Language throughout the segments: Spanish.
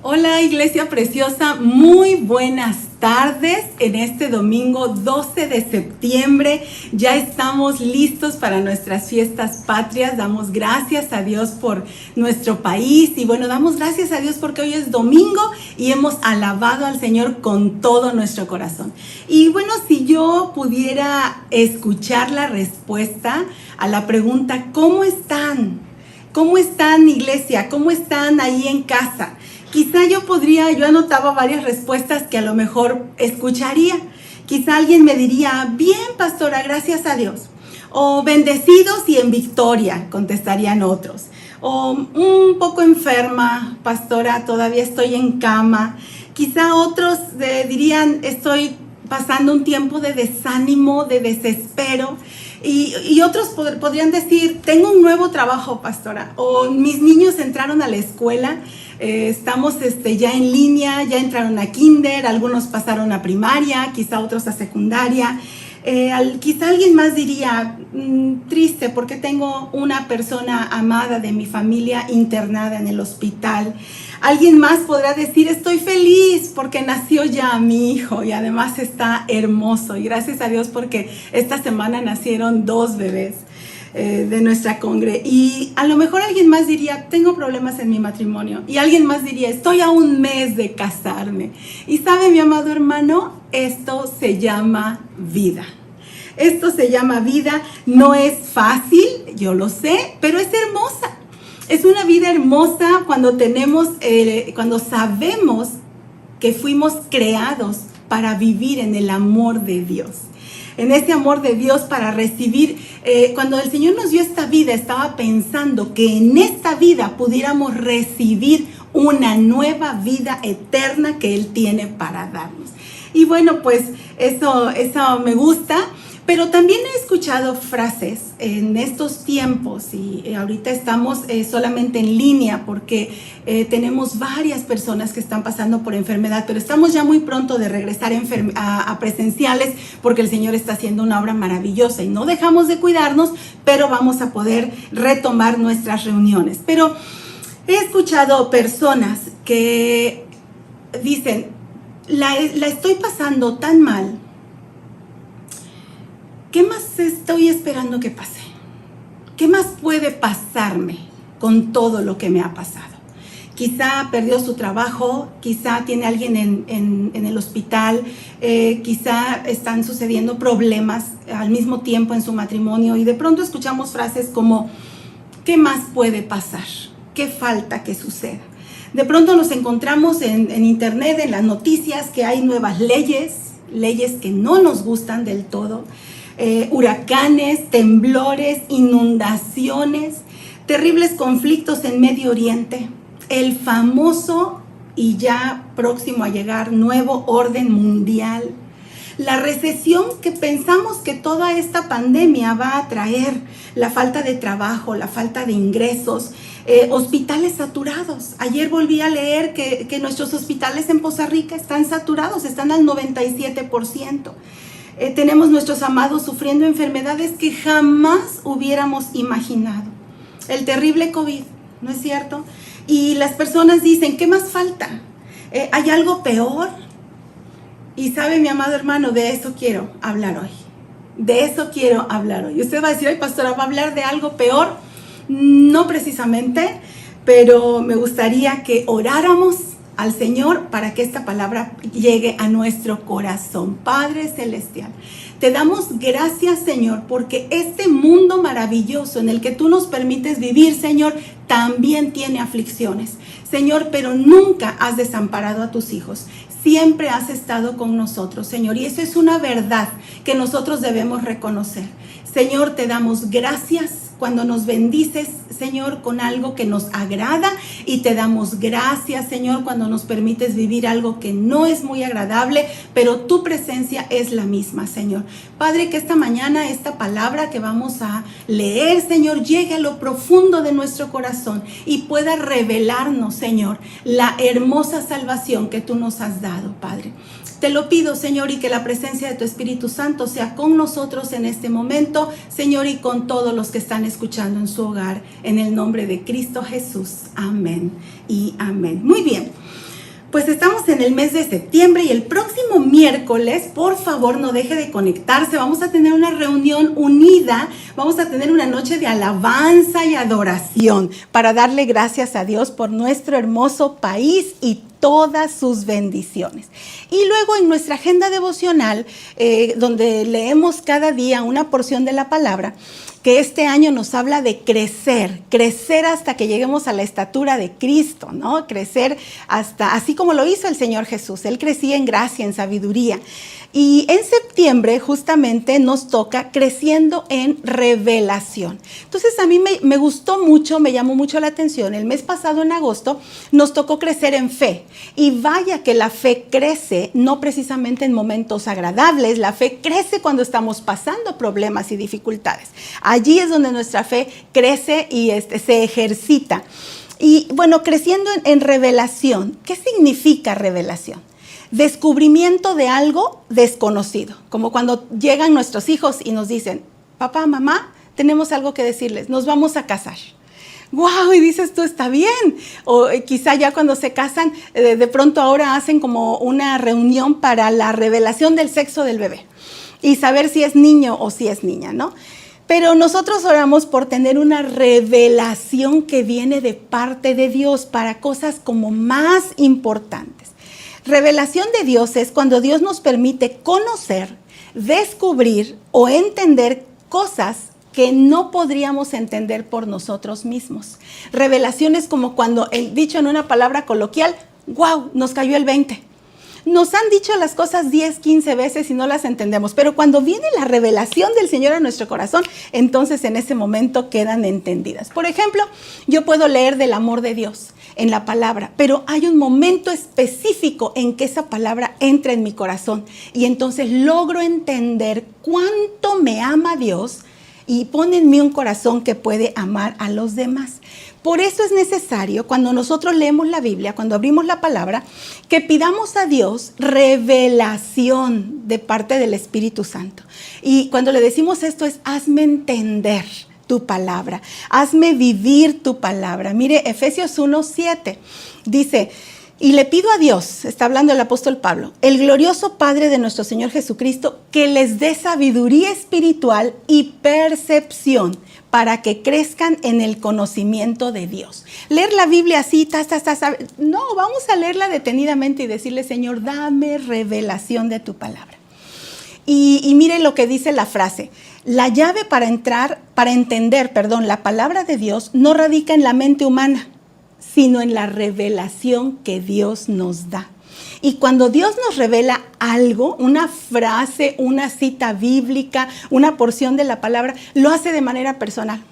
Hola Iglesia Preciosa, muy buenas tardes en este domingo 12 de septiembre. Ya estamos listos para nuestras fiestas patrias. Damos gracias a Dios por nuestro país y bueno, damos gracias a Dios porque hoy es domingo y hemos alabado al Señor con todo nuestro corazón. Y bueno, si yo pudiera escuchar la respuesta a la pregunta, ¿cómo están? ¿Cómo están, iglesia? ¿Cómo están ahí en casa? Quizá yo anotaba varias respuestas que a lo mejor escucharía. Quizá alguien me diría, bien, pastora, gracias a Dios. O bendecidos y en victoria, contestarían otros. O un poco enferma, pastora, todavía estoy en cama. Quizá otros dirían, estoy pasando un tiempo de desánimo, de desespero. Y otros podrían decir, tengo un nuevo trabajo, pastora. O mis niños entraron a la escuela. Estamos ya en línea, ya entraron a kinder, algunos pasaron a primaria, quizá otros a secundaria. Quizá alguien más diría, triste porque tengo una persona amada de mi familia internada en el hospital. Alguien más podrá decir, estoy feliz porque nació ya mi hijo y además está hermoso. Y gracias a Dios porque esta semana nacieron 2 bebés de nuestra congre. Y a lo mejor alguien más diría, tengo problemas en mi matrimonio. Y alguien más diría, estoy a un mes de casarme. Y sabe, mi amado hermano, esto se llama vida. Esto se llama vida. No es fácil, yo lo sé, pero es hermosa. Es una vida hermosa cuando cuando sabemos que fuimos creados para vivir en el amor de Dios. En ese amor de Dios para recibir, cuando el Señor nos dio esta vida, estaba pensando que en esta vida pudiéramos recibir una nueva vida eterna que Él tiene para darnos. Y bueno, pues eso me gusta. Pero también he escuchado frases en estos tiempos y ahorita estamos solamente en línea porque tenemos varias personas que están pasando por enfermedad, pero estamos ya muy pronto de regresar a presenciales porque el Señor está haciendo una obra maravillosa y no dejamos de cuidarnos, pero vamos a poder retomar nuestras reuniones. Pero he escuchado personas que dicen, la estoy pasando tan mal. ¿Qué más estoy esperando que pase? ¿Qué más puede pasarme con todo lo que me ha pasado? Quizá perdió su trabajo, quizá tiene alguien en el hospital, quizá están sucediendo problemas al mismo tiempo en su matrimonio y de pronto escuchamos frases como, ¿qué más puede pasar? ¿Qué falta que suceda? De pronto nos encontramos en internet, en las noticias, que hay nuevas leyes que no nos gustan del todo. Huracanes, temblores, inundaciones, terribles conflictos en Medio Oriente, el famoso y ya próximo a llegar nuevo orden mundial, la recesión que pensamos que toda esta pandemia va a traer, la falta de trabajo, la falta de ingresos, hospitales saturados. Ayer volví a leer que nuestros hospitales en Poza Rica están saturados, están al 97%. Tenemos nuestros amados sufriendo enfermedades que jamás hubiéramos imaginado. El terrible COVID, ¿no es cierto? Y las personas dicen, ¿qué más falta? ¿Hay algo peor? Y sabe, mi amado hermano, de eso quiero hablar hoy. De eso quiero hablar hoy. Usted va a decir, ay, pastora, ¿va a hablar de algo peor? No precisamente, pero me gustaría que oráramos al Señor para que esta palabra llegue a nuestro corazón. Padre Celestial, te damos gracias, Señor, porque este mundo maravilloso en el que tú nos permites vivir, Señor, también tiene aflicciones. Señor, pero nunca has desamparado a tus hijos. Siempre has estado con nosotros, Señor, y eso es una verdad que nosotros debemos reconocer. Señor, te damos gracias cuando nos bendices, Señor, con algo que nos agrada, y te damos gracias, Señor, cuando nos permites vivir algo que no es muy agradable, pero tu presencia es la misma, Señor. Padre, que esta mañana esta palabra que vamos a leer, Señor, llegue a lo profundo de nuestro corazón y pueda revelarnos, Señor, la hermosa salvación que tú nos has dado, Padre. Te lo pido, Señor, y que la presencia de tu Espíritu Santo sea con nosotros en este momento, Señor, y con todos los que están escuchando en su hogar, en el nombre de Cristo Jesús. Amén y amén. Muy bien. Pues estamos en el mes de septiembre y el próximo miércoles, por favor, no deje de conectarse. Vamos a tener una reunión unida, vamos a tener una noche de alabanza y adoración para darle gracias a Dios por nuestro hermoso país y todas sus bendiciones. Y luego en nuestra agenda devocional, donde leemos cada día una porción de la palabra, que este año nos habla de crecer hasta que lleguemos a la estatura de Cristo, ¿no? Crecer hasta, así como lo hizo el Señor Jesús. Él crecía en gracia, en sabiduría. Y en septiembre justamente nos toca creciendo en revelación. Entonces a mí me gustó mucho, me llamó mucho la atención. El mes pasado, en agosto, nos tocó crecer en fe. Y vaya que la fe crece, no precisamente en momentos agradables. La fe crece cuando estamos pasando problemas y dificultades. Allí es donde nuestra fe crece y se ejercita. Y bueno, creciendo en revelación. ¿Qué significa revelación? Descubrimiento de algo desconocido, como cuando llegan nuestros hijos y nos dicen, papá, mamá, tenemos algo que decirles, nos vamos a casar. ¡Wow! Y dices tú, está bien. O quizá ya cuando se casan, de pronto ahora hacen como una reunión para la revelación del sexo del bebé y saber si es niño o si es niña, ¿no? Pero nosotros oramos por tener una revelación que viene de parte de Dios para cosas como más importantes. Revelación de Dios es cuando Dios nos permite conocer, descubrir o entender cosas que no podríamos entender por nosotros mismos. Revelación es como cuando, dicho en una palabra coloquial, ¡wow! Nos cayó el 20. Nos han dicho las cosas 10, 15 veces y no las entendemos, pero cuando viene la revelación del Señor a nuestro corazón, entonces en ese momento quedan entendidas. Por ejemplo, yo puedo leer del amor de Dios en la palabra, pero hay un momento específico en que esa palabra entra en mi corazón y entonces logro entender cuánto me ama Dios y pone en mí un corazón que puede amar a los demás. Por eso es necesario, cuando nosotros leemos la Biblia, cuando abrimos la palabra, que pidamos a Dios revelación de parte del Espíritu Santo. Y cuando le decimos esto es, hazme entender tu palabra, hazme vivir tu palabra. Mire, Efesios 1:7 dice, y le pido a Dios, está hablando el apóstol Pablo, el glorioso Padre de nuestro Señor Jesucristo, que les dé sabiduría espiritual y percepción para que crezcan en el conocimiento de Dios. Leer la Biblia así, no, vamos a leerla detenidamente y decirle, Señor, dame revelación de tu palabra. Y mire lo que dice la frase, la llave para entender la palabra de Dios no radica en la mente humana, sino en la revelación que Dios nos da. Y cuando Dios nos revela algo, una frase, una cita bíblica, una porción de la palabra, lo hace de manera personal.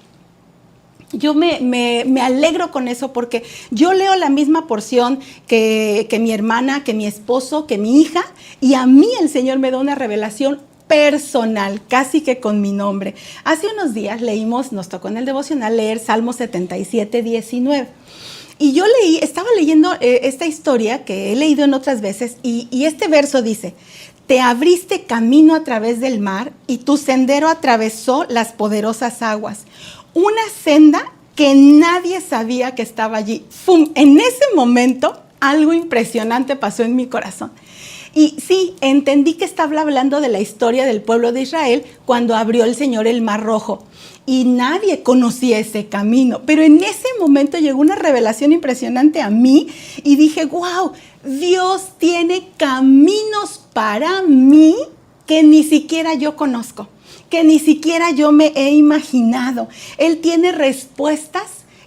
Yo me alegro con eso porque yo leo la misma porción que mi hermana, que mi esposo, que mi hija, y a mí el Señor me da una revelación personal, casi que con mi nombre. Hace unos días nos tocó en el devocional leer Salmo 77:19. Y yo estaba leyendo esta historia que he leído en otras veces y este verso dice, te abriste camino a través del mar y tu sendero atravesó las poderosas aguas. Una senda que nadie sabía que estaba allí. ¡Fum! En ese momento algo impresionante pasó en mi corazón. Y sí, entendí que estaba hablando de la historia del pueblo de Israel cuando abrió el Señor el Mar Rojo. Y nadie conocía ese camino. Pero en ese momento llegó una revelación impresionante a mí y dije, wow, Dios tiene caminos para mí que ni siquiera yo conozco, que ni siquiera yo me he imaginado. Él tiene respuestas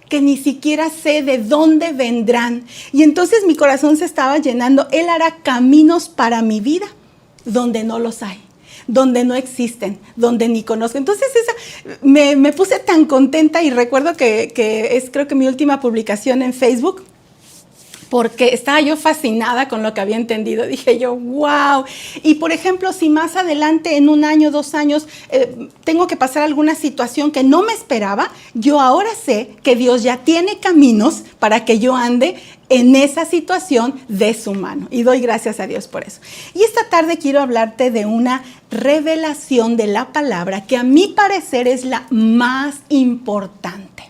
que ni siquiera sé de dónde vendrán. Y entonces mi corazón se estaba llenando. Él hará caminos para mi vida donde no los hay, donde no existen, donde ni conozco. Entonces me puse tan contenta y recuerdo que es creo que mi última publicación en Facebook, porque estaba yo fascinada con lo que había entendido. Dije yo, wow. Y por ejemplo, si más adelante, en 1 año, 2 años, tengo que pasar alguna situación que no me esperaba, yo ahora sé que Dios ya tiene caminos para que yo ande en esa situación de su mano. Y doy gracias a Dios por eso. Y esta tarde quiero hablarte de una revelación de la palabra que a mi parecer es la más importante.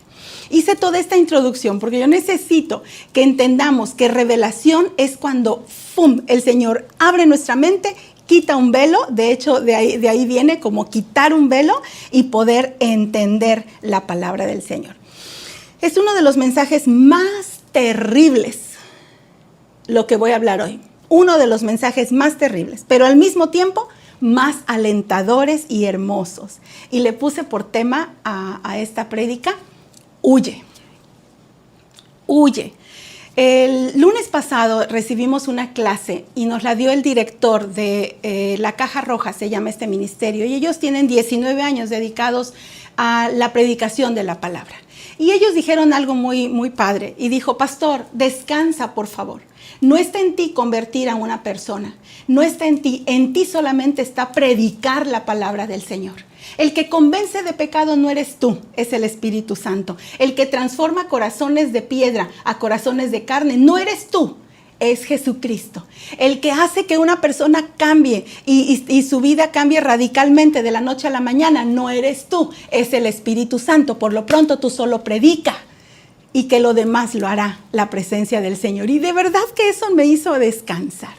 hice toda esta introducción porque yo necesito que entendamos que revelación es cuando ¡fum!, el Señor abre nuestra mente, quita un velo. De hecho, de ahí viene como quitar un velo y poder entender la palabra del Señor. Es uno de los mensajes más terribles lo que voy a hablar hoy. Uno de los mensajes más terribles, pero al mismo tiempo más alentadores y hermosos. Y le puse por tema a esta prédica: huye. Huye. El lunes pasado recibimos una clase y nos la dio el director de La Caja Roja, se llama este ministerio, y ellos tienen 19 años dedicados a la predicación de la palabra. Y ellos dijeron algo muy, muy padre, y dijo: pastor, descansa por favor. No está en ti convertir a una persona, no está en ti solamente está predicar la palabra del Señor. El que convence de pecado no eres tú, es el Espíritu Santo. El que transforma corazones de piedra a corazones de carne no eres tú, es Jesucristo. El que hace que una persona cambie y su vida cambie radicalmente de la noche a la mañana no eres tú, es el Espíritu Santo. Por lo pronto tú solo predica, y que lo demás lo hará la presencia del Señor. Y de verdad que eso me hizo descansar.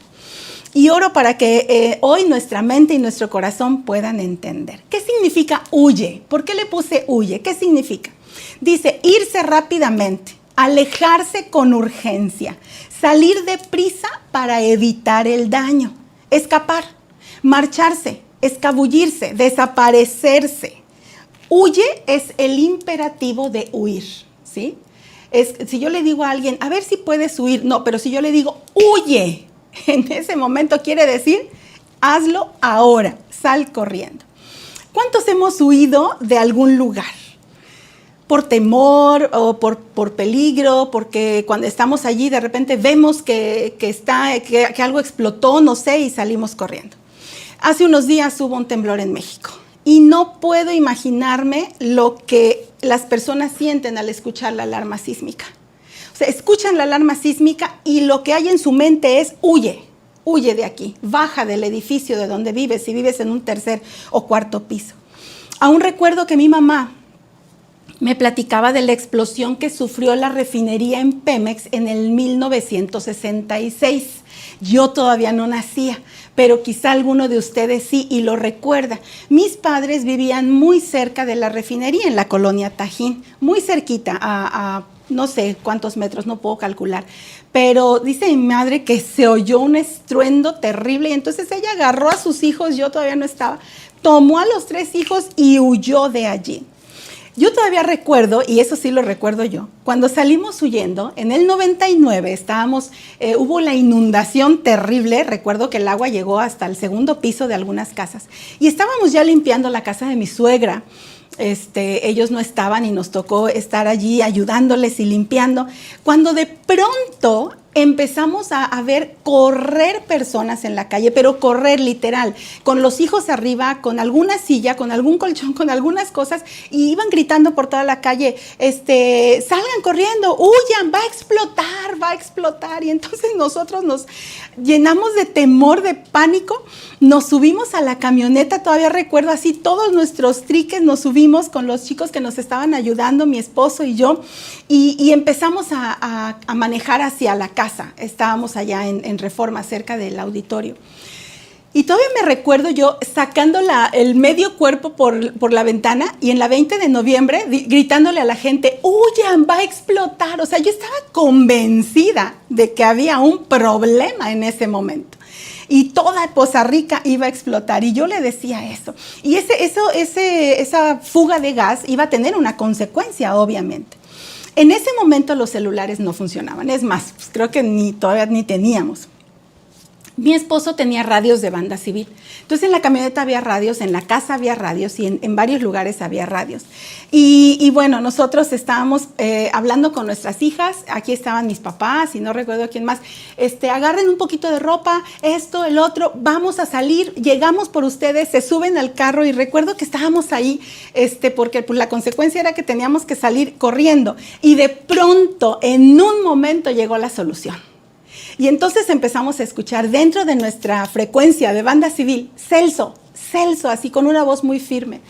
Y oro para que hoy nuestra mente y nuestro corazón puedan entender. ¿Qué significa huye? ¿Por qué le puse huye? ¿Qué significa? Dice irse rápidamente, alejarse con urgencia, salir deprisa para evitar el daño, escapar, marcharse, escabullirse, desaparecerse. Huye es el imperativo de huir, ¿sí? Si yo le digo a alguien, a ver si puedes huir, no, pero si yo le digo, huye, en ese momento quiere decir, hazlo ahora, sal corriendo. ¿Cuántos hemos huido de algún lugar? Por temor o por peligro, porque cuando estamos allí de repente vemos que algo explotó, no sé, y salimos corriendo. Hace unos días hubo un temblor en México. Y no puedo imaginarme lo que las personas sienten al escuchar la alarma sísmica. O sea, escuchan la alarma sísmica y lo que hay en su mente es huye de aquí, baja del edificio de donde vives, si vives en un tercer o cuarto piso. Aún recuerdo que mi mamá me platicaba de la explosión que sufrió la refinería en Pemex en el 1966. Yo todavía no nacía, pero quizá alguno de ustedes sí y lo recuerda. Mis padres vivían muy cerca de la refinería en la colonia Tajín, muy cerquita, a no sé cuántos metros, no puedo calcular. Pero dice mi madre que se oyó un estruendo terrible y entonces ella agarró a sus hijos, yo todavía no estaba, tomó a los 3 hijos y huyó de allí. Yo todavía recuerdo, y eso sí lo recuerdo yo, cuando salimos huyendo, en el 99 hubo la inundación terrible, recuerdo que el agua llegó hasta el segundo piso de algunas casas, y estábamos ya limpiando la casa de mi suegra. Ellos no estaban y nos tocó estar allí ayudándoles y limpiando, cuando de pronto empezamos a ver correr personas en la calle, pero correr literal, con los hijos arriba, con alguna silla, con algún colchón, con algunas cosas, y iban gritando por toda la calle, salgan corriendo, huyan, va a explotar, y entonces nosotros nos llenamos de temor, de pánico, nos subimos a la camioneta, todavía recuerdo así, todos nuestros triques nos subimos con los chicos que nos estaban ayudando, mi esposo y yo, y empezamos a manejar hacia la casa. Estábamos allá en Reforma, cerca del auditorio. Y todavía me recuerdo yo sacando el medio cuerpo por la ventana y en la 20 de noviembre gritándole a la gente, huyan, va a explotar. O sea, yo estaba convencida de que había un problema en ese momento. Y toda Poza Rica iba a explotar. Y yo le decía eso. Y esa fuga de gas iba a tener una consecuencia, obviamente. En ese momento los celulares no funcionaban. Es más, pues creo que todavía ni teníamos. Mi esposo tenía radios de banda civil. Entonces en la camioneta había radios, en la casa había radios y en varios lugares había radios. Y bueno, nosotros estábamos hablando con nuestras hijas. Aquí estaban mis papás y no recuerdo quién más. Agarren un poquito de ropa, esto, el otro, vamos a salir, llegamos por ustedes, se suben al carro y recuerdo que estábamos ahí porque pues, la consecuencia era que teníamos que salir corriendo. Y de pronto, en un momento llegó la solución. Y entonces empezamos a escuchar dentro de nuestra frecuencia de banda civil, Celso, así con una voz muy firme.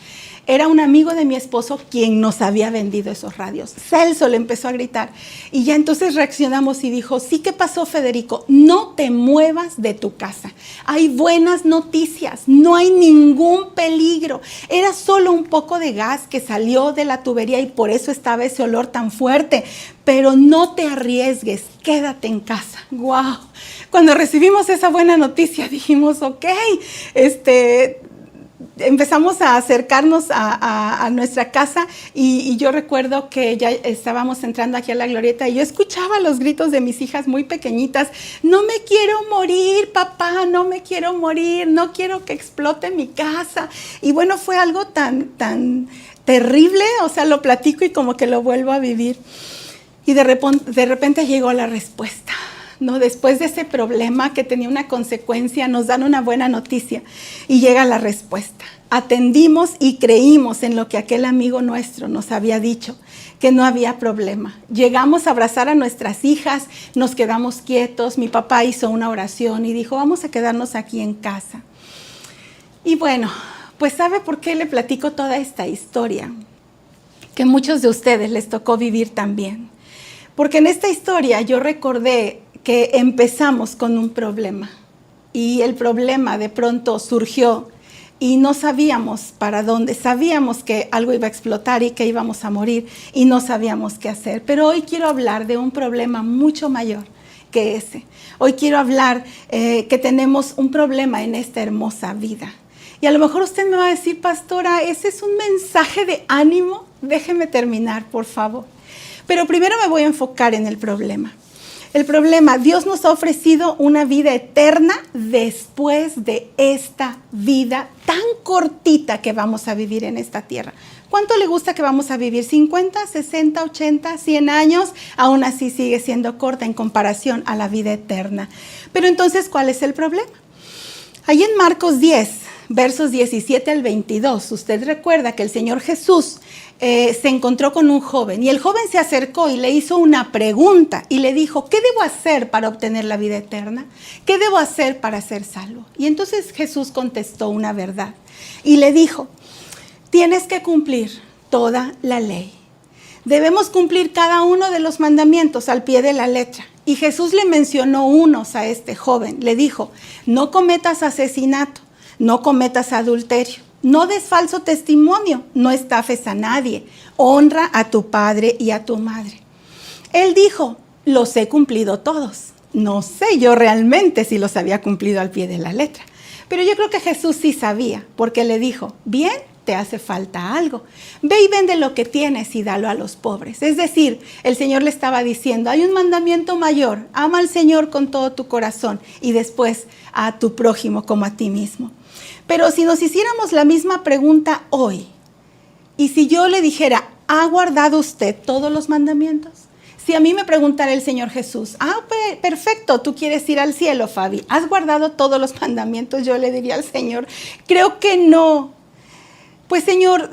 era un amigo de mi esposo quien nos había vendido esos radios. Celso le empezó a gritar y ya entonces reaccionamos y dijo, sí, ¿qué pasó, Federico? No te muevas de tu casa. Hay buenas noticias, no hay ningún peligro. Era solo un poco de gas que salió de la tubería y por eso estaba ese olor tan fuerte. Pero no te arriesgues, quédate en casa. ¡Wow! Cuando recibimos esa buena noticia dijimos, ok, empezamos a acercarnos a nuestra casa y yo recuerdo que ya estábamos entrando aquí a la glorieta y yo escuchaba los gritos de mis hijas muy pequeñitas, no me quiero morir, papá, no me quiero morir, no quiero que explote mi casa. Y bueno, fue algo tan terrible, o sea, lo platico y como que lo vuelvo a vivir. Y de repente llegó la respuesta. ¿No? Después de ese problema que tenía una consecuencia, nos dan una buena noticia y llega la respuesta. Atendimos y creímos en lo que aquel amigo nuestro nos había dicho, que no había problema. Llegamos a abrazar a nuestras hijas, nos quedamos quietos, mi papá hizo una oración y dijo, vamos a quedarnos aquí en casa. Y bueno, pues ¿sabe por qué le platico toda esta historia? Que muchos de ustedes les tocó vivir también. Porque en esta historia yo recordé que empezamos con un problema y el problema de pronto surgió y no sabíamos para dónde, sabíamos que algo iba a explotar y que íbamos a morir y no sabíamos qué hacer. Pero hoy quiero hablar de un problema mucho mayor que ese. Hoy quiero hablar que tenemos un problema en esta hermosa vida. Y a lo mejor usted me va a decir, pastora, ese es un mensaje de ánimo. Déjeme terminar, por favor. Pero primero me voy a enfocar en el problema. El problema, Dios nos ha ofrecido una vida eterna después de esta vida tan cortita que vamos a vivir en esta tierra. ¿Cuánto le gusta que vamos a vivir? ¿50, 60, 80, 100 años? Aún así sigue siendo corta en comparación a la vida eterna. Pero entonces, ¿cuál es el problema? Ahí en Marcos 10, versos 17 al 22, usted recuerda que el Señor Jesús se encontró con un joven y el joven se acercó y le hizo una pregunta y le dijo, ¿qué debo hacer para obtener la vida eterna? ¿Qué debo hacer para ser salvo? Y entonces Jesús contestó una verdad y le dijo, tienes que cumplir toda la ley. Debemos cumplir cada uno de los mandamientos al pie de la letra. Y Jesús le mencionó unos a este joven. Le dijo, no cometas asesinato, no cometas adulterio. No des falso testimonio, no estafes a nadie, honra a tu padre y a tu madre. Él dijo, los he cumplido todos. No sé yo realmente si los había cumplido al pie de la letra, pero yo creo que Jesús sí sabía, porque le dijo, bien, te hace falta algo. Ve y vende lo que tienes y dalo a los pobres. Es decir, el Señor le estaba diciendo, hay un mandamiento mayor, ama al Señor con todo tu corazón y después a tu prójimo como a ti mismo. Pero si nos hiciéramos la misma pregunta hoy, y si yo le dijera, ¿ha guardado usted todos los mandamientos? Si a mí me preguntara el Señor Jesús, perfecto, tú quieres ir al cielo, Fabi, ¿has guardado todos los mandamientos? Yo le diría al Señor, creo que no. Pues Señor,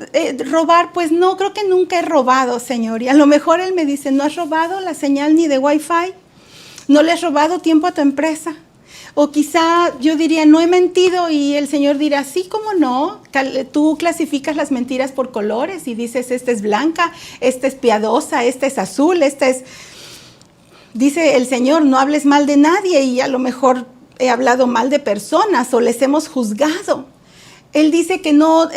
robar, pues no, creo que nunca he robado, Señor. Y a lo mejor Él me dice, ¿no has robado la señal ni de Wi-Fi? ¿No le has robado tiempo a tu empresa? O quizá yo diría, no he mentido, y el Señor dirá, sí, ¿cómo no? Tú clasificas las mentiras por colores y dices, esta es blanca, esta es piadosa, esta es azul, esta es... Dice el Señor, no hables mal de nadie, y a lo mejor he hablado mal de personas o les hemos juzgado. Él dice que no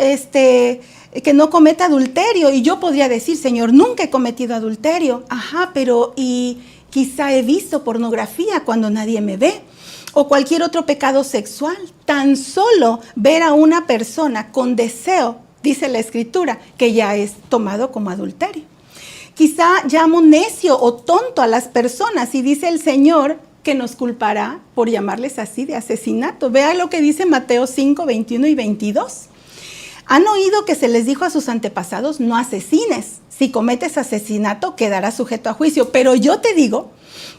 cometa adulterio, y yo podría decir, Señor, nunca he cometido adulterio. Ajá, pero y quizá he visto pornografía cuando nadie me ve. O cualquier otro pecado sexual. Tan solo ver a una persona con deseo, dice la Escritura, que ya es tomado como adulterio. Quizá llamo necio o tonto a las personas, y dice el Señor que nos culpará por llamarles así de asesinato. Vea lo que dice Mateo 5, 21 y 22. Han oído que se les dijo a sus antepasados, no asesines. Si cometes asesinato, quedarás sujeto a juicio. Pero yo te digo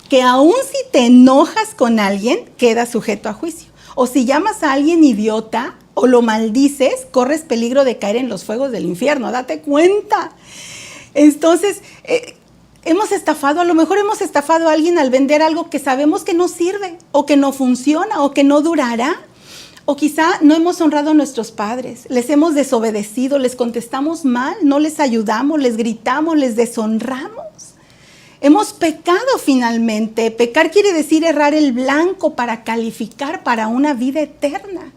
que aun si te enojas con alguien, quedas sujeto a juicio. O si llamas a alguien idiota o lo maldices, corres peligro de caer en los fuegos del infierno. Date cuenta. Entonces, a lo mejor hemos estafado a alguien al vender algo que sabemos que no sirve, o que no funciona, o que no durará. O quizá no hemos honrado a nuestros padres, les hemos desobedecido, les contestamos mal, no les ayudamos, les gritamos, les deshonramos. Hemos pecado finalmente. Pecar quiere decir errar el blanco para calificar para una vida eterna.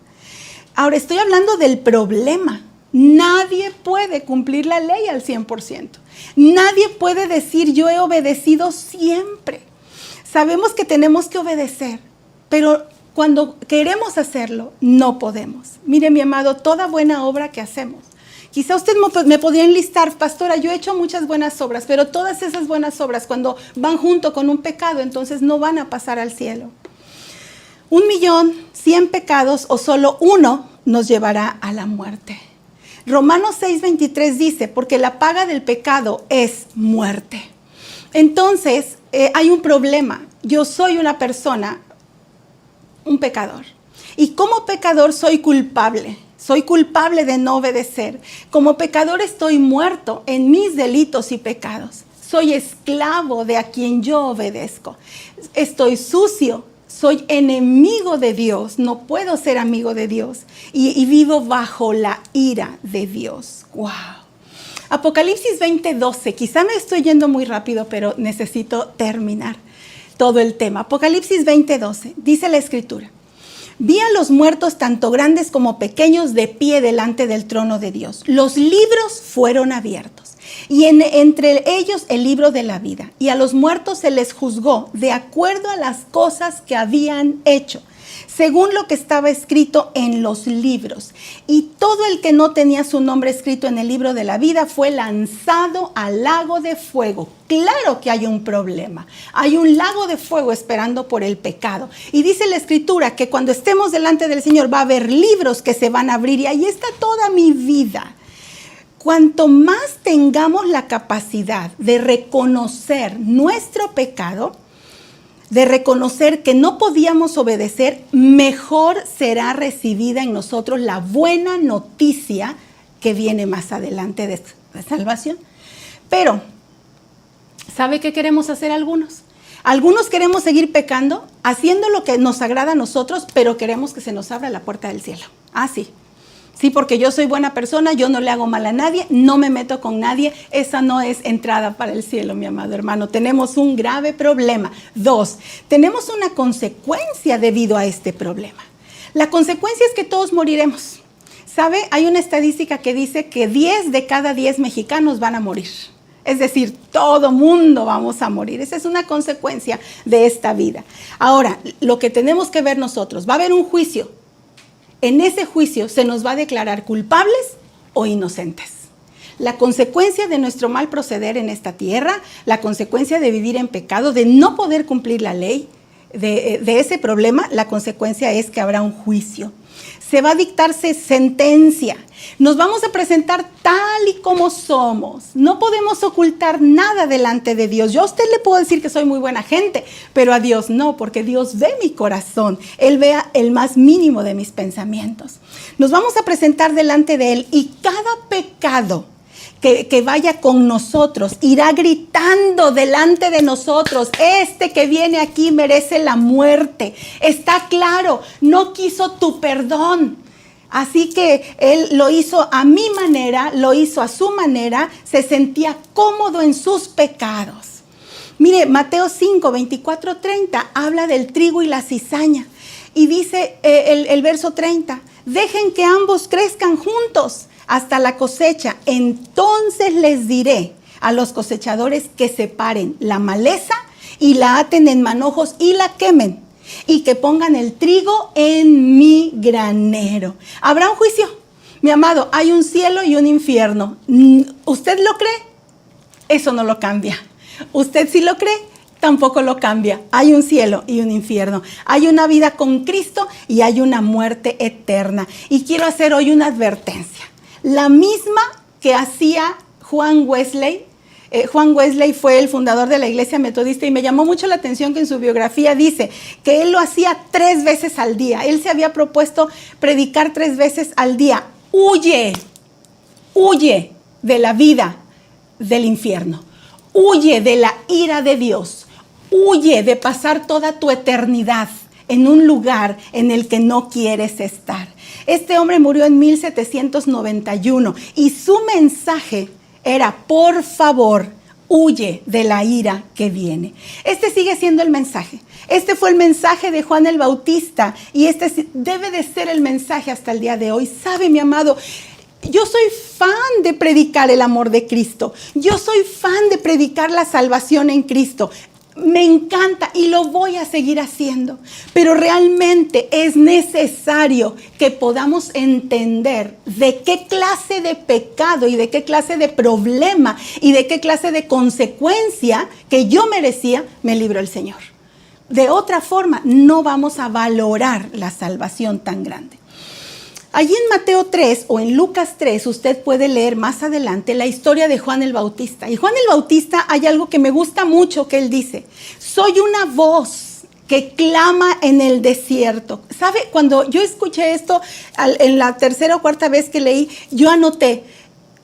Ahora estoy hablando del problema. Nadie puede cumplir la ley al 100%. Nadie puede decir yo he obedecido siempre. Sabemos que tenemos que obedecer, pero cuando queremos hacerlo, no podemos. Mire, mi amado, toda buena obra que hacemos. Quizá usted me podría enlistar, pastora, yo he hecho muchas buenas obras, pero todas esas buenas obras cuando van junto con un pecado, entonces no van a pasar al cielo. 1,100,000 pecados o solo uno nos llevará a la muerte. Romanos 6:23 dice, porque la paga del pecado es muerte. Entonces, hay un problema. Yo soy una persona, un pecador. Y como pecador soy culpable. Soy culpable de no obedecer. Como pecador estoy muerto en mis delitos y pecados. Soy esclavo de a quien yo obedezco. Estoy sucio. Soy enemigo de Dios. No puedo ser amigo de Dios. Y vivo bajo la ira de Dios. ¡Wow! Apocalipsis 20:12. Quizá me estoy yendo muy rápido, pero necesito terminar todo el tema. Apocalipsis 20:12. Dice la Escritura. Vi a los muertos, tanto grandes como pequeños, de pie delante del trono de Dios. Los libros fueron abiertos, y entre ellos el libro de la vida. Y a los muertos se les juzgó de acuerdo a las cosas que habían hecho, según lo que estaba escrito en los libros. Y todo el que no tenía su nombre escrito en el libro de la vida fue lanzado al lago de fuego. Claro que hay un problema. Hay un lago de fuego esperando por el pecado. Y dice la Escritura que cuando estemos delante del Señor va a haber libros que se van a abrir y ahí está toda mi vida. Cuanto más tengamos la capacidad de reconocer nuestro pecado, de reconocer que no podíamos obedecer, mejor será recibida en nosotros la buena noticia que viene más adelante de salvación. Pero, ¿sabe qué queremos hacer algunos? Algunos queremos seguir pecando, haciendo lo que nos agrada a nosotros, pero queremos que se nos abra la puerta del cielo. Ah, sí. Sí, porque yo soy buena persona, yo no le hago mal a nadie, no me meto con nadie. Esa no es entrada para el cielo, mi amado hermano. Tenemos un grave problema. 2, tenemos una consecuencia debido a este problema. La consecuencia es que todos moriremos. ¿Sabe? Hay una estadística que dice que 10 de cada 10 mexicanos van a morir. Es decir, todo mundo vamos a morir. Esa es una consecuencia de esta vida. Ahora, lo que tenemos que ver nosotros, va a haber un juicio. En ese juicio se nos va a declarar culpables o inocentes. La consecuencia de nuestro mal proceder en esta tierra, la consecuencia de vivir en pecado, de no poder cumplir la ley, de ese problema, la consecuencia es que habrá un juicio. Se va a dictarse sentencia. Nos vamos a presentar tal y como somos. No podemos ocultar nada delante de Dios. Yo a usted le puedo decir que soy muy buena gente, pero a Dios no, porque Dios ve mi corazón. Él ve el más mínimo de mis pensamientos. Nos vamos a presentar delante de Él y cada pecado que vaya con nosotros irá gritando delante de nosotros: este que viene aquí merece la muerte. Está claro, no quiso tu perdón. Así que Él lo hizo a mi manera, lo hizo a su manera, se sentía cómodo en sus pecados. Mire, Mateo 5, 24, 30 habla del trigo y la cizaña. Y dice el verso 30, dejen que ambos crezcan juntos hasta la cosecha. Entonces les diré a los cosechadores que separen la maleza y la aten en manojos y la quemen, y que pongan el trigo en mi granero. ¿Habrá un juicio? Mi amado, hay un cielo y un infierno. ¿Usted lo cree? Eso no lo cambia. ¿Usted sí lo cree? Tampoco lo cambia. Hay un cielo y un infierno. Hay una vida con Cristo y hay una muerte eterna. Y quiero hacer hoy una advertencia. La misma que hacía Juan Wesley. Juan Wesley fue el fundador de la Iglesia Metodista y me llamó mucho la atención que en su biografía dice que él lo hacía 3 veces al día. Él se había propuesto predicar 3 veces al día. Huye de la vida del infierno. Huye de la ira de Dios. Huye de pasar toda tu eternidad en un lugar en el que no quieres estar. Este hombre murió en 1791 y su mensaje era: por favor, huye de la ira que viene. Este sigue siendo el mensaje. Este fue el mensaje de Juan el Bautista y este debe de ser el mensaje hasta el día de hoy. ¿Sabe, mi amado? Yo soy fan de predicar el amor de Cristo. Yo soy fan de predicar la salvación en Cristo. Me encanta y lo voy a seguir haciendo. Pero realmente es necesario que podamos entender de qué clase de pecado y de qué clase de problema y de qué clase de consecuencia que yo merecía me libró el Señor. De otra forma, no vamos a valorar la salvación tan grande. Allí en Mateo 3 o en Lucas 3, usted puede leer más adelante la historia de Juan el Bautista. Y Juan el Bautista, hay algo que me gusta mucho que él dice: soy una voz que clama en el desierto. ¿Sabe? Cuando yo escuché esto en la tercera o cuarta vez que leí, yo anoté: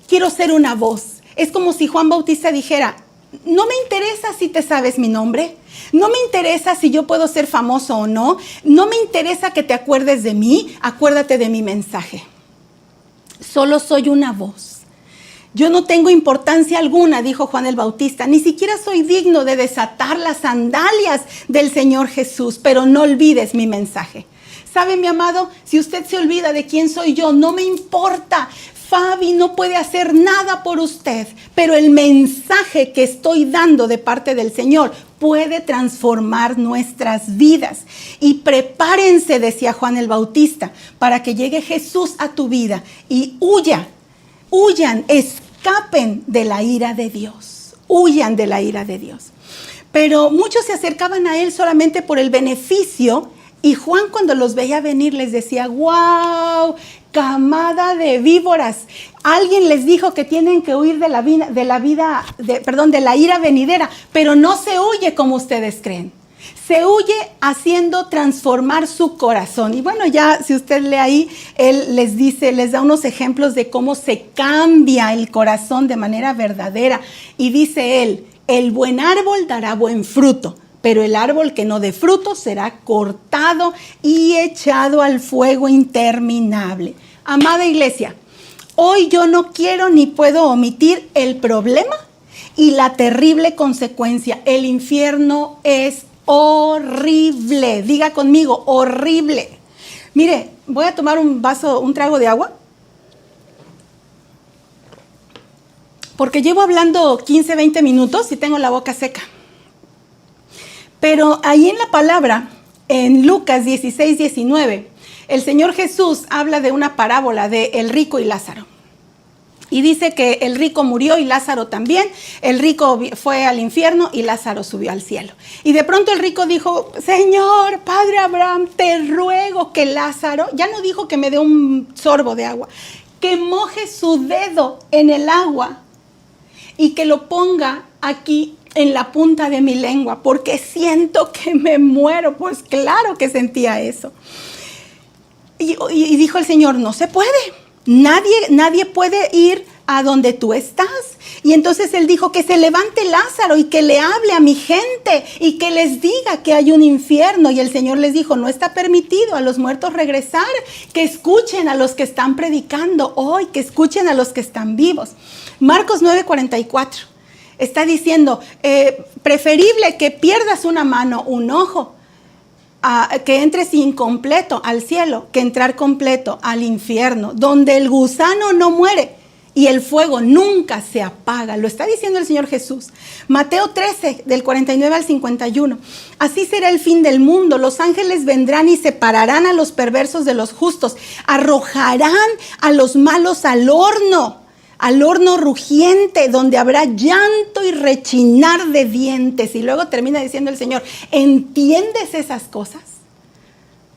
quiero ser una voz. Es como si Juan Bautista dijera: no me interesa si te sabes mi nombre. No me interesa si yo puedo ser famoso o no. No me interesa que te acuerdes de mí. Acuérdate de mi mensaje. Solo soy una voz. Yo no tengo importancia alguna, dijo Juan el Bautista. Ni siquiera soy digno de desatar las sandalias del Señor Jesús. Pero no olvides mi mensaje. ¿Sabe, mi amado? Si usted se olvida de quién soy yo, no me importa. Fabi no puede hacer nada por usted, pero el mensaje que estoy dando de parte del Señor puede transformar nuestras vidas. Y prepárense, decía Juan el Bautista, para que llegue Jesús a tu vida y huyan, escapen de la ira de Dios. Huyan de la ira de Dios. Pero muchos se acercaban a él solamente por el beneficio. Y Juan, cuando los veía venir, les decía: ¡wow! Camada de víboras. Alguien les dijo que tienen que huir de la ira venidera, pero no se huye como ustedes creen. Se huye haciendo transformar su corazón. Y bueno, ya si usted lee ahí, él les da unos ejemplos de cómo se cambia el corazón de manera verdadera. Y dice él: el buen árbol dará buen fruto, pero el árbol que no dé fruto será cortado y echado al fuego interminable. Amada iglesia, hoy yo no quiero ni puedo omitir el problema y la terrible consecuencia. El infierno es horrible. Diga conmigo: horrible. Mire, voy a tomar un trago de agua, porque llevo hablando 15, 20 minutos y tengo la boca seca. Pero ahí en la palabra, en Lucas 16, 19, el Señor Jesús habla de una parábola de el rico y Lázaro. Y dice que el rico murió y Lázaro también. El rico fue al infierno y Lázaro subió al cielo. Y de pronto el rico dijo: Señor, Padre Abraham, te ruego que Lázaro, ya no dijo que me dé un sorbo de agua, que moje su dedo en el agua y que lo ponga aquí en la punta de mi lengua, porque siento que me muero. Pues claro que sentía eso. Y dijo el Señor: no se puede. Nadie puede ir a donde tú estás. Y entonces él dijo: que se levante Lázaro y que le hable a mi gente y que les diga que hay un infierno. Y el Señor les dijo: no está permitido a los muertos regresar, que escuchen a los que están predicando hoy, que escuchen a los que están vivos. Marcos 9:44 está diciendo: preferible que pierdas una mano, un ojo, que entres incompleto al cielo, que entrar completo al infierno, donde el gusano no muere y el fuego nunca se apaga. Lo está diciendo el Señor Jesús. Mateo 13, del 49 al 51. Así será el fin del mundo. Los ángeles vendrán y separarán a los perversos de los justos. Arrojarán a los malos al horno rugiente, donde habrá llanto y rechinar de dientes. Y luego termina diciendo el Señor: ¿entiendes esas cosas?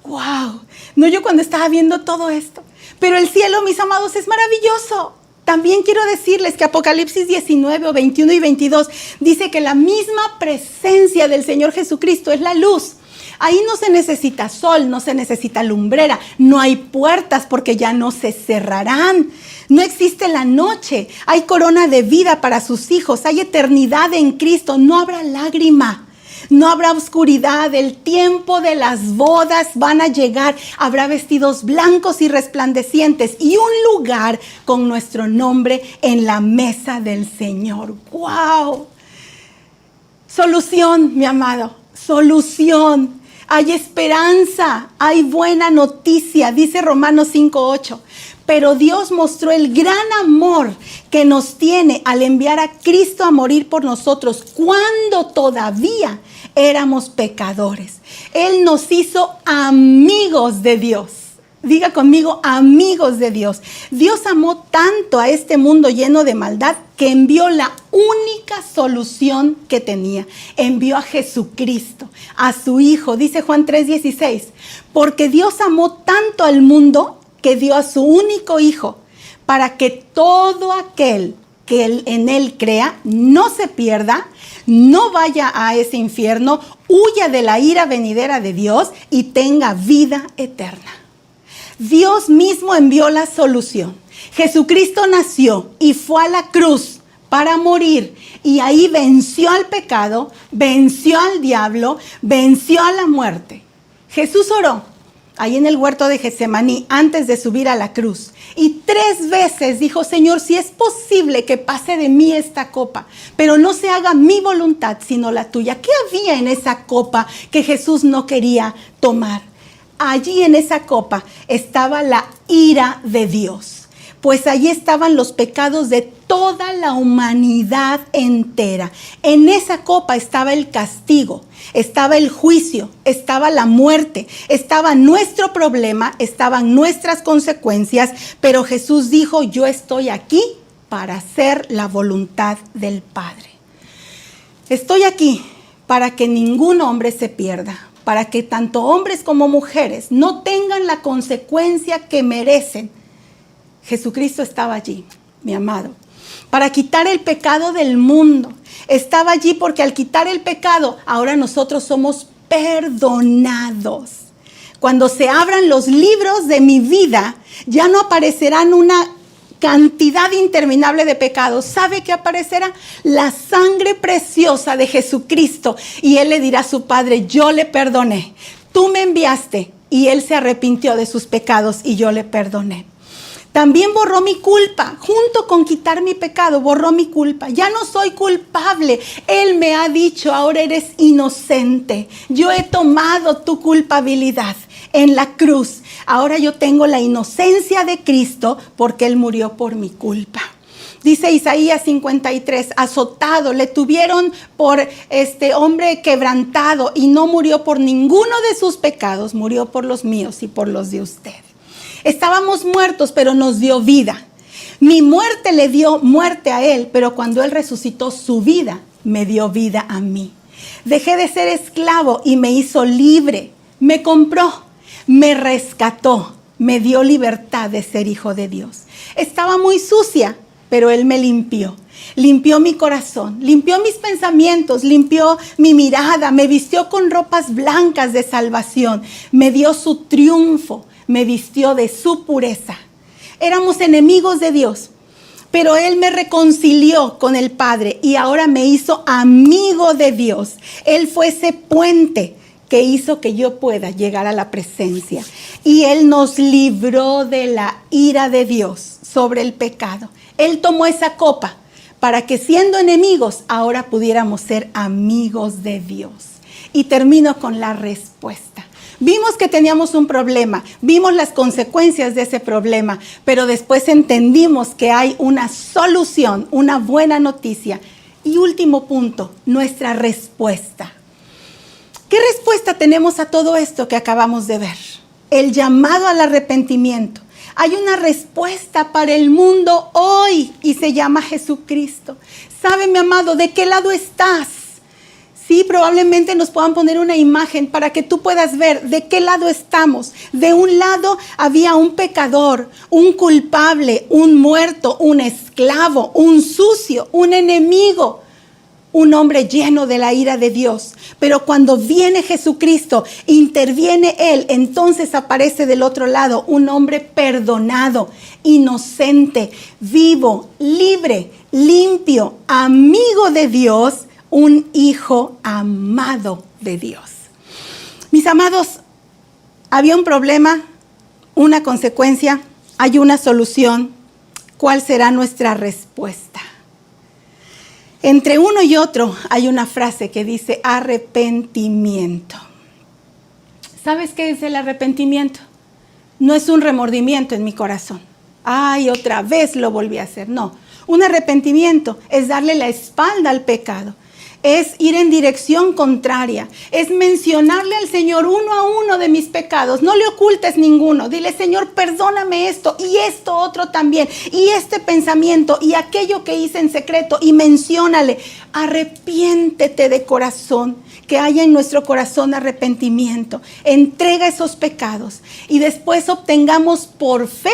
¡Wow! No, yo cuando estaba viendo todo esto. Pero el cielo, mis amados, es maravilloso. También quiero decirles que Apocalipsis 19, 21 y 22 dice que la misma presencia del Señor Jesucristo es la luz. Ahí no se necesita sol, no se necesita lumbrera, no hay puertas porque ya no se cerrarán. No existe la noche, hay corona de vida para sus hijos, hay eternidad en Cristo, no habrá lágrima. No habrá oscuridad, el tiempo de las bodas van a llegar. Habrá vestidos blancos y resplandecientes y un lugar con nuestro nombre en la mesa del Señor. ¡Wow! Solución, mi amado, solución. Hay esperanza, hay buena noticia, dice Romanos 5:8. Pero Dios mostró el gran amor que nos tiene al enviar a Cristo a morir por nosotros cuando todavía éramos pecadores. Él nos hizo amigos de Dios. Diga conmigo, amigos de Dios. Dios amó tanto a este mundo lleno de maldad que envió la única solución que tenía. Envió a Jesucristo, a su Hijo. Dice Juan 3:16. Porque Dios amó tanto al mundo que dio a su único Hijo, para que todo aquel que en Él crea no se pierda, no vaya a ese infierno, huya de la ira venidera de Dios y tenga vida eterna. Dios mismo envió la solución. Jesucristo nació y fue a la cruz para morir, y ahí venció al pecado, venció al diablo, venció a la muerte. Jesús oró ahí en el huerto de Getsemaní, antes de subir a la cruz. Y 3 veces dijo, Señor, si es posible que pase de mí esta copa, pero no se haga mi voluntad, sino la tuya. ¿Qué había en esa copa que Jesús no quería tomar? Allí en esa copa estaba la ira de Dios. Pues allí estaban los pecados de toda la humanidad entera. En esa copa estaba el castigo, estaba el juicio, estaba la muerte, estaba nuestro problema, estaban nuestras consecuencias, pero Jesús dijo, yo estoy aquí para hacer la voluntad del Padre. Estoy aquí para que ningún hombre se pierda, para que tanto hombres como mujeres no tengan la consecuencia que merecen. Jesucristo estaba allí, mi amado, para quitar el pecado del mundo. Estaba allí porque al quitar el pecado, ahora nosotros somos perdonados. Cuando se abran los libros de mi vida, ya no aparecerán una cantidad interminable de pecados. ¿Sabe qué aparecerá? La sangre preciosa de Jesucristo. Y Él le dirá a su Padre, yo le perdoné. Tú me enviaste y Él se arrepintió de sus pecados y yo le perdoné. También borró mi culpa, junto con quitar mi pecado, borró mi culpa. Ya no soy culpable. Él me ha dicho, ahora eres inocente. Yo he tomado tu culpabilidad en la cruz. Ahora yo tengo la inocencia de Cristo porque Él murió por mi culpa. Dice Isaías 53, azotado, le tuvieron por hombre quebrantado y no murió por ninguno de sus pecados, murió por los míos y por los de usted. Estábamos muertos, pero nos dio vida. Mi muerte le dio muerte a Él, pero cuando Él resucitó su vida, me dio vida a mí. Dejé de ser esclavo y me hizo libre. Me compró, me rescató, me dio libertad de ser hijo de Dios. Estaba muy sucia, pero Él me limpió. Limpió mi corazón, limpió mis pensamientos, limpió mi mirada, me vistió con ropas blancas de salvación, me dio su triunfo. Me vistió de su pureza. Éramos enemigos de Dios, pero Él me reconcilió con el Padre y ahora me hizo amigo de Dios. Él fue ese puente que hizo que yo pueda llegar a la presencia. Y Él nos libró de la ira de Dios sobre el pecado. Él tomó esa copa para que siendo enemigos ahora pudiéramos ser amigos de Dios. Y termino con la respuesta. Vimos que teníamos un problema, vimos las consecuencias de ese problema, pero después entendimos que hay una solución, una buena noticia. Y último punto, nuestra respuesta. ¿Qué respuesta tenemos a todo esto que acabamos de ver? El llamado al arrepentimiento. Hay una respuesta para el mundo hoy y se llama Jesucristo. ¿Sabe, mi amado, de qué lado estás? Sí, probablemente nos puedan poner una imagen para que tú puedas ver de qué lado estamos. De un lado había un pecador, un culpable, un muerto, un esclavo, un sucio, un enemigo, un hombre lleno de la ira de Dios. Pero cuando viene Jesucristo, interviene Él, entonces aparece del otro lado un hombre perdonado, inocente, vivo, libre, limpio, amigo de Dios, un hijo amado de Dios. Mis amados, había un problema, una consecuencia, hay una solución. ¿Cuál será nuestra respuesta? Entre uno y otro hay una frase que dice arrepentimiento. ¿Sabes qué es el arrepentimiento? No es un remordimiento en mi corazón. Ay, otra vez lo volví a hacer. No, un arrepentimiento es darle la espalda al pecado. Es ir en dirección contraria, es mencionarle al Señor uno a uno de mis pecados. No le ocultes ninguno. Dile, Señor, perdóname esto y esto otro también, y este pensamiento y aquello que hice en secreto, y menciónale. Arrepiéntete de corazón, que haya en nuestro corazón arrepentimiento. Entrega esos pecados y después obtengamos por fe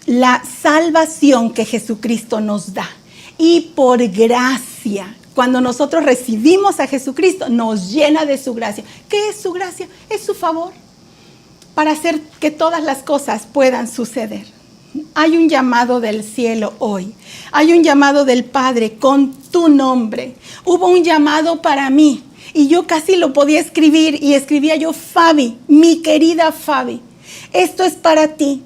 la salvación que Jesucristo nos da. Y por gracia, cuando nosotros recibimos a Jesucristo, nos llena de su gracia. ¿Qué es su gracia? Es su favor para hacer que todas las cosas puedan suceder. Hay un llamado del cielo hoy. Hay un llamado del Padre con tu nombre. Hubo un llamado para mí y yo casi lo podía escribir y escribía yo, Fabi, mi querida Fabi, esto es para ti.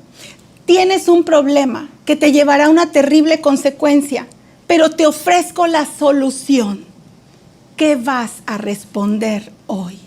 Tienes un problema que te llevará a una terrible consecuencia, pero te ofrezco la solución. ¿Qué vas a responder hoy?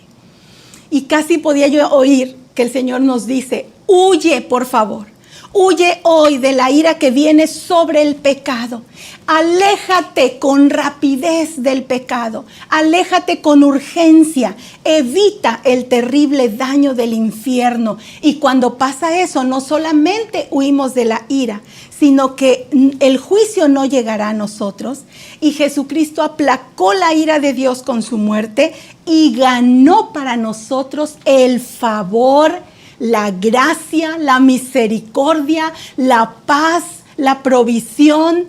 Y casi podía yo oír que el Señor nos dice, huye por favor. Huye hoy de la ira que viene sobre el pecado. Aléjate con rapidez del pecado. Aléjate con urgencia. Evita el terrible daño del infierno. Y cuando pasa eso, no solamente huimos de la ira, sino que el juicio no llegará a nosotros. Y Jesucristo aplacó la ira de Dios con su muerte y ganó para nosotros el favor, la gracia, la misericordia, la paz, la provisión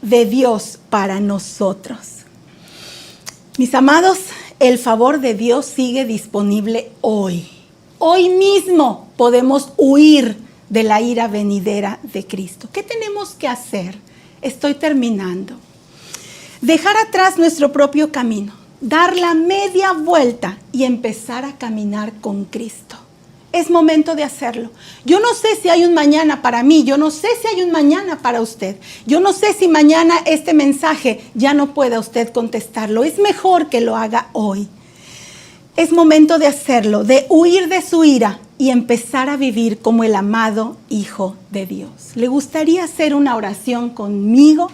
de Dios para nosotros. Mis amados, el favor de Dios sigue disponible hoy. Hoy mismo podemos huir de la ira venidera de Cristo. ¿Qué tenemos que hacer? Estoy terminando. Dejar atrás nuestro propio camino, dar la media vuelta y empezar a caminar con Cristo. Es momento de hacerlo. Yo no sé si hay un mañana para mí, yo no sé si hay un mañana para usted. Yo no sé si mañana este mensaje ya no pueda usted contestarlo. Es mejor que lo haga hoy. Es momento de hacerlo, de huir de su ira y empezar a vivir como el amado Hijo de Dios. ¿Le gustaría hacer una oración conmigo?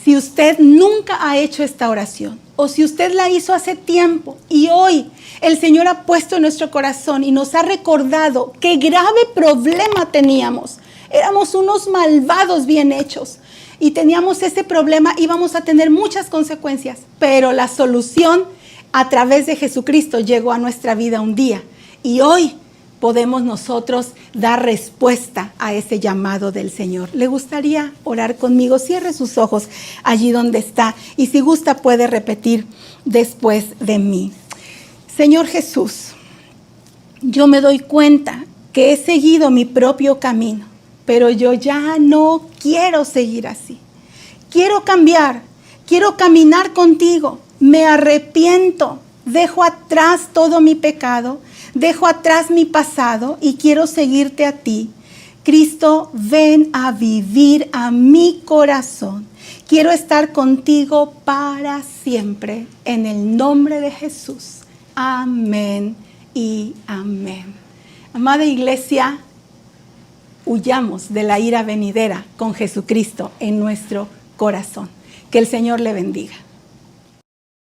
Si usted nunca ha hecho esta oración, o si usted la hizo hace tiempo y hoy el Señor ha puesto en nuestro corazón y nos ha recordado qué grave problema teníamos. Éramos unos malvados bien hechos y teníamos ese problema, íbamos a tener muchas consecuencias, pero la solución a través de Jesucristo llegó a nuestra vida un día y hoy podemos nosotros dar respuesta a ese llamado del Señor. ¿Le gustaría orar conmigo? Cierre sus ojos allí donde está y si gusta puede repetir después de mí. Señor Jesús, yo me doy cuenta que he seguido mi propio camino, pero yo ya no quiero seguir así. Quiero cambiar, quiero caminar contigo. Me arrepiento, dejo atrás todo mi pecado, dejo atrás mi pasado y quiero seguirte a ti. Cristo, ven a vivir a mi corazón. Quiero estar contigo para siempre. En el nombre de Jesús. Amén y amén. Amada iglesia, huyamos de la ira venidera con Jesucristo en nuestro corazón. Que el Señor le bendiga.